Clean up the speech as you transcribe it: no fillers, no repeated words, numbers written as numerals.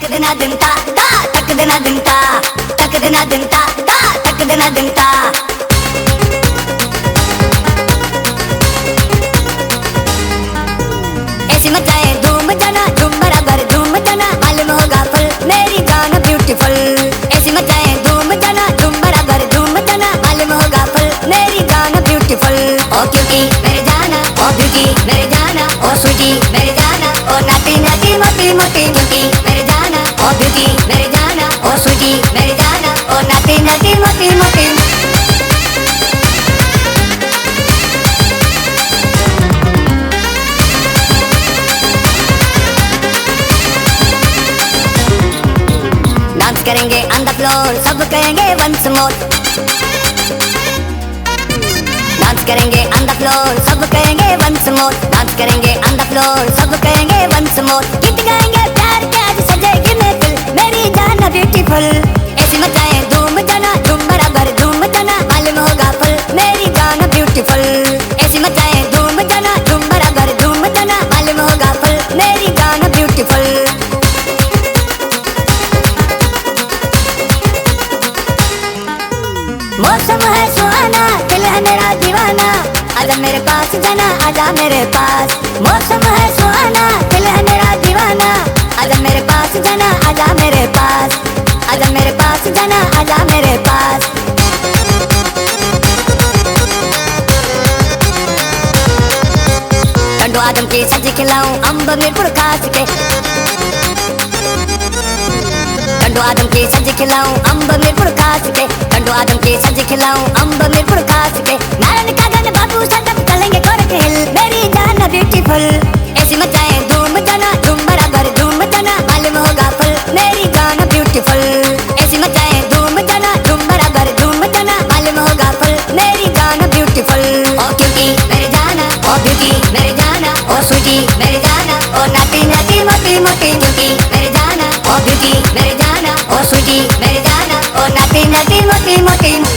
तक देना दिन ता तक देना दिन ता तक देना दिन ता तक देना दिन ता। ऐसी मचाए धूम जाना धूम बराबर धूम जाना मालूम होगा फल मेरी जान ब्यूटीफुल। ऐसी मचाए धूम जाना धूम बराबर धूम जाना मालूम होगा फल मेरी जान ब्यूटीफुल। ओ क्यूटी मेरे जाना ओ ब्यूटी मेरे जाना ओ स्वीटी मेरे जाना ओ नाटी नाटी मोटी मोटी क्यूटी मेरे जाना ओ ब्यूटी मेरे जाना ओ स्वीटी मेरे जाना ओ नाटी नाटी मोटी मोटी। डांस करेंगे ऑन द फ्लोर सब कहेंगे वंस मोर। डांस करेंगे ऑन द फ्लोर सब कहेंगे वंस मोर। डांस करेंगे ऑन द फ्लोर सब कहेंगे वंस मोर। गीत गाएंगे प्यार के आज सजेगी महफिल मेरी जान ब्यूटीफुल। ऐसी मचाए धूम जाना धूम बराबर धूम जाना मालूम होगा फल मेरी जान ब्यूटीफुल। ऐसी मचाए धूम जाना धूम बराबर धूम जाना मालूम होगा फल मेरी जान ब्यूटीफुल। मौसम है सुहाना दिल है मेरा दीवाना आजा मेरे पास जाना आजा मेरे पास। मौसम है सुहाना दिल है मेरा दीवाना आजा मेरे पास जाना आजा मेरे पास। आजा मेरे पास जाना आजा मेरे पास। टंडो आदम की सब्जी खिलाऊं अम्ब मिर्पुर खास के। टंडो आदम की सब्जी खिलाऊं अम्ब मिर्पुर खास के। टंडो आदम की सब्जी खिलाऊं अम्ब मिर्पुर खास के। नारायण कागन बाबू सदब चलेंगे गोरख हिल मेरी जान ब्यूटीफुल। ऐसी मचाए धूम जाना धूम बराबर धूम जाना मालूम होगा फल मेरी जान ब्यूटीफुल। ऐसी मचाए धूम जाना धूम बराबर धूम जाना मालूम होगा फल मेरी जान ब्यूटीफुल। ओ क्यूटी मेरे जाना ओ ब्यूटी मेरे जाना ओ स्वीटी मेरे जाना ओ नाटी नाटी मोटी मोटी क्यूटी मेरे जाना ओ ब्यूटी मेरे जाना ओ स्वीटी मेरे जाना ओ नाटी नाटी मोटी मोटी।